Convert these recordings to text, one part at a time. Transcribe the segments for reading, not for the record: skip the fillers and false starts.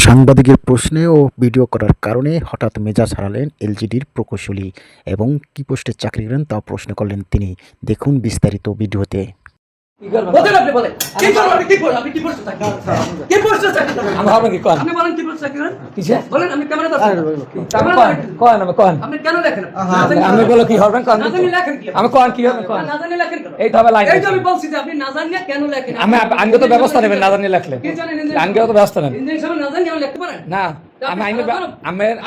সাংবাদিকের প্রশ্নে ও ভিডিও করার কারণে হঠাৎ মেজাজ হারালেন এলজিডির প্রকৌশলী এবং কী পোস্টে চাকরি করেন তাও প্রশ্ন করলেন তিনি। দেখুন বিস্তারিত ভিডিওতে। ব্যবস্থা নেবেন না জানিয়ে লেখলে আইনগত ব্যবস্থা নেন না আমি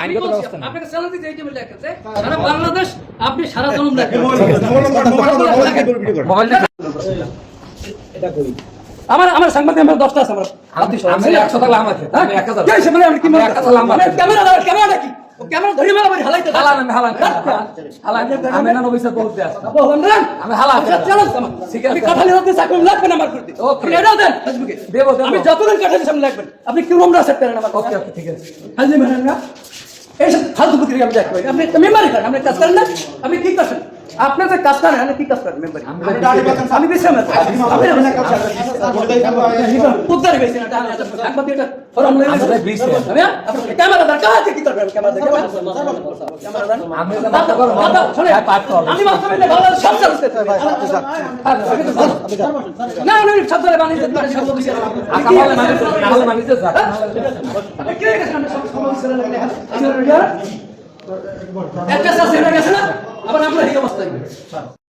আইনগত ব্যবস্থা নেন আপনাকে চ্যালেঞ্জ দিতে এইটা বলে লেখেছে সারা বাংলাদেশ আপনি সারা জনম দেখেন আমার সাংবাদিক আমরা 10টা আছে আমরা 100 টাকা লাম আছে আমি 1000 এই সামনে আমি কি মানে 1000 লাম আছে ক্যামেরা কি ও ক্যামেরা ধরে মারা বাড়ি হালাইতে হালান আমি না নবিসা বলতে আছে বললাম না আমি হালান চ্যালেঞ্জ আমার ঠিক আছে কথা লিখতে চাকরি লাগবে না আমার করতে ওকে এটাও দেন ফেসবুকে দেব আমি যতদিন কাটাতে সামনে লাগবেন আপনি কি রুমরা সেট করেন আমার ওকে ওকে ঠিক আছে হাজি মেহরান না এই সব ফালতু বুদ্ধি আমি দেখব আপনি একটা মেম্বারই করেন আপনি কাজ করেন না আপনি কি করছেন আপনি যে কাজ করেন আপনি কি কাজ করেন মেম্বার আমি বিশ্রাম উদ্ধার হয়েছে না একবার এটা ফরম লই আমি আপনি ক্যামেরা দরকার আছে কি করবেন ক্যামেরা আমি আমি বাস্তবে ভালো সব চলছে না না সব ধরে বানিয়ে দিতে পারে সব বিষয় ভালো মানিতে যা কি গেছে আমরা সব সমস্যা লাগলে একটা সাথে গেছে না আবার আমরা এই অবস্থায়